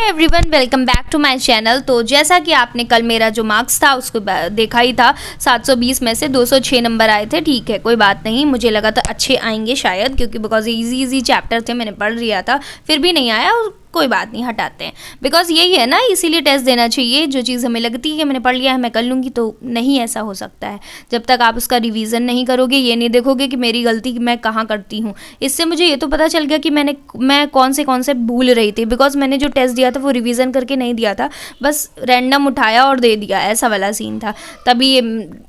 Everyone, welcome back to my channel. तो जैसा कि आपने कल मेरा जो मार्क्स था उसको देखा ही था, 720 में से 206 नंबर आए थे। ठीक है, कोई बात नहीं, मुझे लगा था अच्छे आएंगे शायद, क्योंकि बिकॉज इजी चैप्टर थे, मैंने पढ़ लिया था। फिर भी नहीं आया, कोई बात नहीं, हटाते हैं। बिकॉज यही है ना, इसीलिए टेस्ट देना चाहिए। जो चीज़ हमें लगती है कि मैंने पढ़ लिया है, मैं कर लूँगी, तो नहीं ऐसा हो सकता है। जब तक आप उसका रिवीजन नहीं करोगे, ये नहीं देखोगे कि मेरी गलती मैं कहाँ करती हूँ। इससे मुझे ये तो पता चल गया कि मैं कौन से भूल रही थी। बिकॉज मैंने जो टेस्ट दिया था वो रिवीजन करके नहीं दिया था, बस रैंडम उठाया और दे दिया, ऐसा वाला सीन था। तभी ये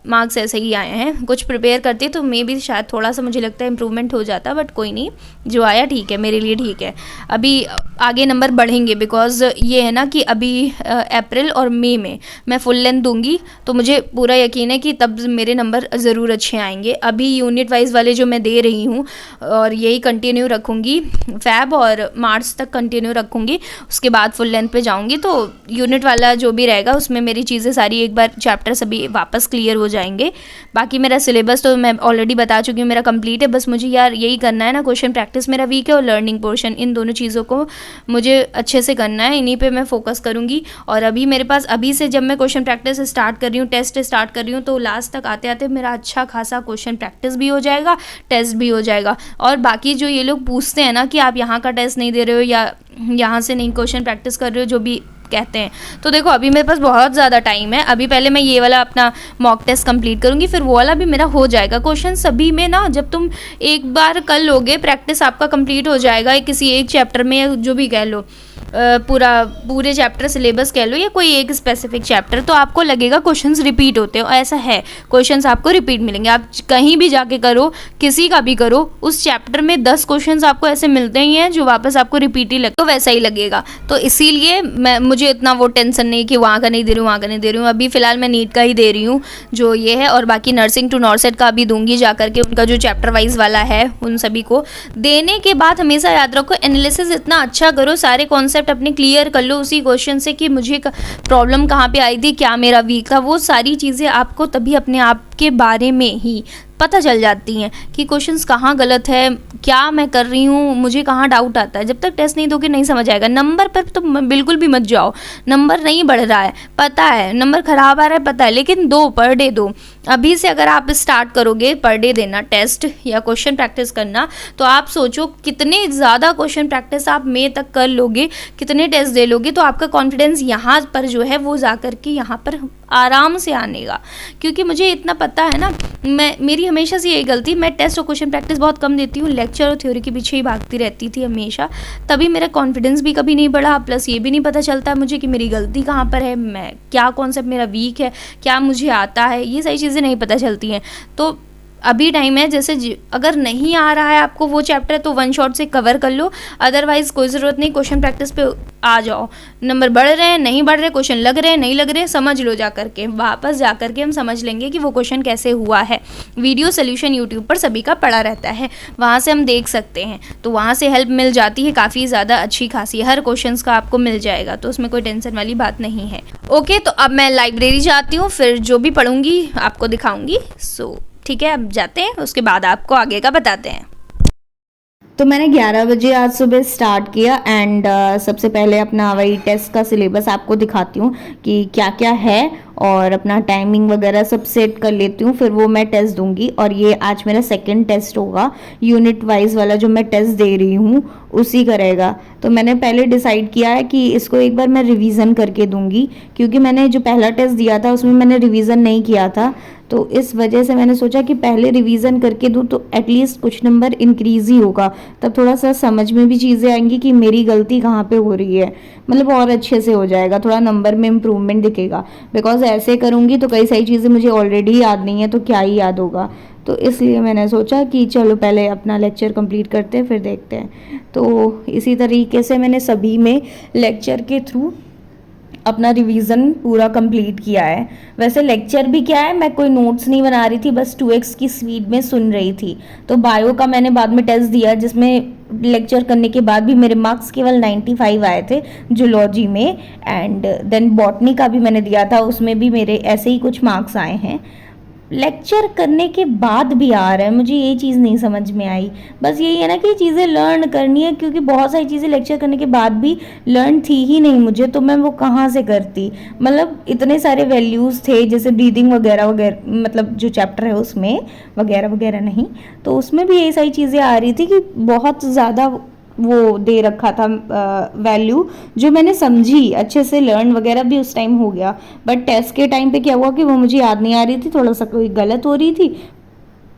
मार्क्स ऐसे ही आए हैं। कुछ प्रिपेयर करती तो मे भी शायद थोड़ा सा मुझे लगता है इम्प्रूवमेंट हो जाता, बट कोई नहीं, जो आया ठीक है, मेरे लिए ठीक है। अभी आगे नंबर बढ़ेंगे, बिकॉज ये है ना कि अभी अप्रैल और मई में मैं फुल लेंथ दूंगी, तो मुझे पूरा यकीन है कि तब मेरे नंबर ज़रूर अच्छे आएंगे। अभी यूनिट वाइज वाले जो मैं दे रही हूँ और यही कंटिन्यू रखूँगी, फैब और मार्च तक कंटिन्यू रखूँगी, उसके बाद फुल लेंथ पे जाऊँगी। तो यूनिट वाला जो भी रहेगा उसमें मेरी चीज़ें सारी एक बार चैप्टर सभी वापस क्लियर हो जाएंगे। बाकी मेरा सिलेबस तो मैं ऑलरेडी बता चुकी हूँ, मेरा कंप्लीट है। बस मुझे यार यही करना है ना, क्वेश्चन प्रैक्टिस मेरा वीक है और लर्निंग पोर्शन, इन दोनों चीज़ों को मुझे अच्छे से करना है, इन्हीं पे मैं फोकस करूँगी। और अभी मेरे पास, अभी से जब मैं क्वेश्चन प्रैक्टिस स्टार्ट कर रही हूँ, टेस्ट स्टार्ट कर रही हूँ, तो लास्ट तक आते आते मेरा अच्छा खासा क्वेश्चन प्रैक्टिस भी हो जाएगा, टेस्ट भी हो जाएगा। और बाकी जो ये लोग पूछते हैं ना कि आप यहाँ का टेस्ट नहीं दे रहे हो या यहाँ से नहीं क्वेश्चन प्रैक्टिस कर रहे हो, जो भी कहते हैं, तो देखो अभी मेरे पास बहुत ज़्यादा टाइम है। अभी पहले मैं ये वाला अपना मॉक टेस्ट कंप्लीट करूँगी, फिर वो वाला भी मेरा हो जाएगा। क्वेश्चन सभी में ना, जब तुम एक बार कर लोगे, प्रैक्टिस आपका कंप्लीट हो जाएगा किसी एक चैप्टर में, जो भी कह लो, पूरे चैप्टर सिलेबस कह लो या कोई एक स्पेसिफिक चैप्टर, तो आपको लगेगा क्वेश्चंस रिपीट होते हो। ऐसा है, क्वेश्चंस आपको रिपीट मिलेंगे। आप कहीं भी जाके करो, किसी का भी करो, उस चैप्टर में 10 क्वेश्चंस आपको ऐसे मिलते ही हैं जो वापस आपको रिपीट ही लगता, तो वैसा ही लगेगा। तो इसीलिए मुझे इतना वो टेंशन नहीं कि वहाँ का नहीं दे रही हूँ, वहाँ का नहीं दे रही हूँ। अभी फिलहाल मैं नीट का ही दे रही हूँ जो ये है, और बाकी नर्सिंग टू नॉर्सेट का भी दूंगी जा करके, उनका जो चैप्टर वाइज वाला है उन सभी को देने के बाद हमेशा याद रखो, एनालिसिस इतना अच्छा करो, सारे कॉन्सेप्ट अपने क्लियर कर लो उसी क्वेश्चन से कि मुझे प्रॉब्लम कहाँ पे आई थी, क्या मेरा वीक था। वो सारी चीज़ें आपको तभी अपने आप के बारे में ही पता चल जाती हैं कि क्वेश्चंस कहाँ गलत है, क्या मैं कर रही हूँ, मुझे कहाँ डाउट आता है। जब तक टेस्ट नहीं दोगे नहीं समझ आएगा। नंबर पर तो बिल्कुल भी मत जाओ, नंबर नहीं बढ़ रहा है पता है, नंबर खराब आ रहा है पता है, लेकिन दो पर डे दो। अभी से अगर आप स्टार्ट करोगे पर डे देना टेस्ट या क्वेश्चन प्रैक्टिस करना, तो आप सोचो कितने ज़्यादा क्वेश्चन प्रैक्टिस आप मई तक कर लोगे, कितने टेस्ट दे लोगे, तो आपका कॉन्फिडेंस यहाँ पर जो है वो जा कर के यहाँ पर आराम से आनेगा। क्योंकि मुझे इतना पता है ना, मेरी हमेशा से यही गलती, मैं टेस्ट और क्वेश्चन प्रैक्टिस बहुत कम देती हूँ, लेक्चर और थ्योरी के पीछे ही भागती रहती थी हमेशा। तभी मेरा कॉन्फिडेंस भी कभी नहीं बढ़ा, प्लस ये भी नहीं पता चलता मुझे कि मेरी गलती कहाँ पर है, मैं क्या कॉन्सेप्ट मेरा वीक है, क्या मुझे आता है, ये सारी चीज़ें नहीं पता चलती हैं। तो अभी टाइम है, जैसे अगर नहीं आ रहा है आपको वो चैप्टर, तो वन शॉट से कवर कर लो, अदरवाइज कोई ज़रूरत नहीं, क्वेश्चन प्रैक्टिस पे आ जाओ। नंबर बढ़ रहे हैं नहीं बढ़ रहे, क्वेश्चन लग रहे हैं नहीं लग रहे, समझ लो जा करके, वापस जा करके हम समझ लेंगे कि वो क्वेश्चन कैसे हुआ है। वीडियो सोल्यूशन यूट्यूब पर सभी का पड़ा रहता है, वहाँ से हम देख सकते हैं, तो वहाँ से हेल्प मिल जाती है काफ़ी ज़्यादा अच्छी खासी, हर क्वेश्चन का आपको मिल जाएगा, तो उसमें कोई टेंशन वाली बात नहीं है। ओके, तो अब मैं लाइब्रेरी जाती हूँ, फिर जो भी पढ़ूंगी आपको दिखाऊंगी। सो ठीक है, अब जाते हैं, उसके बाद आपको आगे का बताते हैं। तो मैंने 11 बजे आज सुबह स्टार्ट किया एंड सबसे पहले अपना वही टेस्ट का सिलेबस आपको दिखाती हूँ कि क्या क्या है, और अपना टाइमिंग वगैरह सब सेट कर लेती हूँ, फिर वो मैं टेस्ट दूंगी। और ये आज मेरा सेकंड टेस्ट होगा, यूनिट वाइज वाला जो मैं टेस्ट दे रही हूँ उसी का रहेगा। तो मैंने पहले डिसाइड किया है कि इसको एक बार मैं रिवीजन करके दूंगी, क्योंकि मैंने जो पहला टेस्ट दिया था उसमें मैंने रिवीजन नहीं किया था, तो इस वजह से मैंने सोचा कि पहले रिवीजन करके दूँ तो एटलीस्ट कुछ नंबर इंक्रीज ही होगा, तब थोड़ा सा समझ में भी चीज़ें आएंगी कि मेरी गलती कहाँ पे हो रही है, मतलब और अच्छे से हो जाएगा, थोड़ा नंबर में इम्प्रूवमेंट दिखेगा। बिकॉज ऐसे करूँगी तो कई सारी चीज़ें मुझे ऑलरेडी याद नहीं है, तो क्या ही याद होगा। तो इसलिए मैंने सोचा कि चलो पहले अपना लेक्चर कंप्लीट करते हैं, फिर देखते हैं। तो इसी तरीके से मैंने सभी में लेक्चर के थ्रू अपना रिवीजन पूरा कंप्लीट किया है। वैसे लेक्चर भी क्या है, मैं कोई नोट्स नहीं बना रही थी, बस 2x की स्पीड में सुन रही थी। तो बायो का मैंने बाद में टेस्ट दिया, जिसमें लेक्चर करने के बाद भी मेरे मार्क्स केवल 95 आए थे जूलॉजी में, एंड देन बॉटनी का भी मैंने दिया था, उसमें भी मेरे ऐसे ही कुछ मार्क्स आए हैं। लेक्चर करने के बाद भी आ रहा है, मुझे ये चीज़ नहीं समझ में आई। बस यही है ना कि चीज़ें लर्न करनी है, क्योंकि बहुत सारी चीज़ें लेक्चर करने के बाद भी लर्न थी ही नहीं मुझे, तो मैं वो कहाँ से करती। मतलब इतने सारे वैल्यूज़ थे, जैसे ब्रीदिंग वगैरह वगैरह, मतलब जो चैप्टर है उसमें वगैरह वगैरह नहीं, तो उसमें भी यही सारी चीज़ें आ रही थी कि बहुत ज़्यादा वो दे रखा था वैल्यू, जो मैंने समझी अच्छे से, लर्न वगैरह भी उस टाइम हो गया। बट टेस्ट के टाइम पे क्या हुआ कि वो मुझे याद नहीं आ रही थी, थोड़ा सा कोई गलत हो रही थी,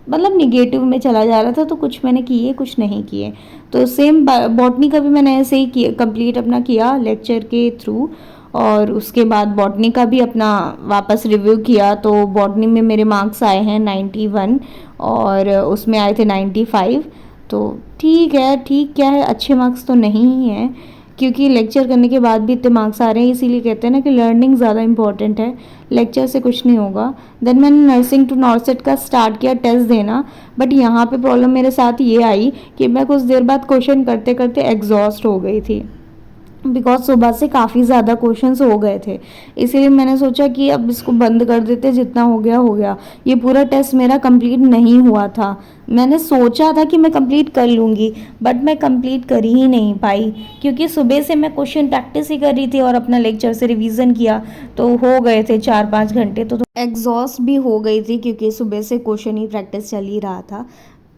मतलब निगेटिव में चला जा रहा था, तो कुछ मैंने किए कुछ नहीं किए। तो सेम बॉटनी का भी मैंने ऐसे ही किया, कंप्लीट अपना किया लेक्चर के थ्रू। और उसके बाद बॉटनी का भी अपना वापस रिव्यू किया, तो बॉटनी में मेरे मार्क्स आए हैं 91 और उसमें आए थे 95। तो ठीक है, ठीक क्या है, अच्छे मार्क्स तो नहीं ही हैं, क्योंकि लेक्चर करने के बाद भी इतने मार्क्स आ रहे हैं, इसीलिए कहते हैं ना कि लर्निंग ज़्यादा इंपॉर्टेंट है, लेक्चर से कुछ नहीं होगा। देन मैंने नर्सिंग टू नॉर्सेट का स्टार्ट किया टेस्ट देना, बट यहाँ पे प्रॉब्लम मेरे साथ ये आई कि मैं कुछ देर बाद क्वेश्चन करते करते एग्जॉस्ट हो गई थी, बिकॉज सुबह से काफ़ी ज़्यादा क्वेश्चंस हो गए थे। इसीलिए मैंने सोचा कि अब इसको बंद कर देते, जितना हो गया हो गया। ये पूरा टेस्ट मेरा कंप्लीट नहीं हुआ था, मैंने सोचा था कि मैं कंप्लीट कर लूँगी, बट मैं कंप्लीट कर ही नहीं पाई, क्योंकि सुबह से मैं क्वेश्चन प्रैक्टिस ही कर रही थी और अपना लेक्चर से रिवीजन किया, तो हो गए थे 4-5 घंटे, तो एग्जॉस्ट भी हो गई थी, क्योंकि सुबह से क्वेश्चन ही प्रैक्टिस चल ही रहा था।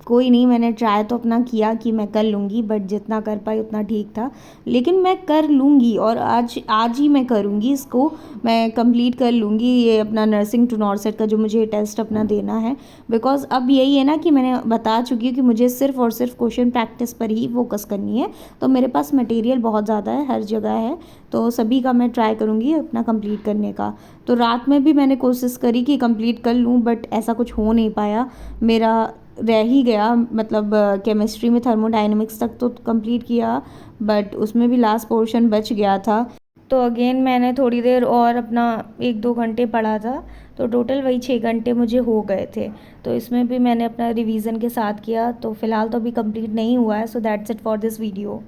कोई नहीं, मैंने ट्राई तो अपना किया कि मैं कर लूँगी, बट जितना कर पाई उतना ठीक था, लेकिन मैं कर लूँगी और आज ही मैं करूँगी इसको, मैं कंप्लीट कर लूँगी ये अपना नर्सिंग टू नॉर्सेट का जो मुझे टेस्ट अपना देना है। बिकॉज अब यही है ना कि मैंने बता चुकी हूँ कि मुझे सिर्फ और सिर्फ क्वेश्चन प्रैक्टिस पर ही फोकस करनी है, तो मेरे पास मटेरियल बहुत ज़्यादा है, हर जगह है, तो सभी का मैं ट्राई करूँगी अपना कंप्लीट करने का। तो रात में भी मैंने कोशिश करी कि कंप्लीट कर लूँ, बट ऐसा कुछ हो नहीं पाया, मेरा रह ही गया। मतलब केमिस्ट्री में थर्मोडायनेमिक्स तक तो कंप्लीट किया, बट उसमें भी लास्ट पोर्शन बच गया था, तो अगेन मैंने थोड़ी देर और अपना 1-2 घंटे पढ़ा था, तो टोटल वही 6 घंटे मुझे हो गए थे। तो इसमें भी मैंने अपना रिवीजन के साथ किया, तो फ़िलहाल तो अभी कंप्लीट नहीं हुआ है। So that's it for this video.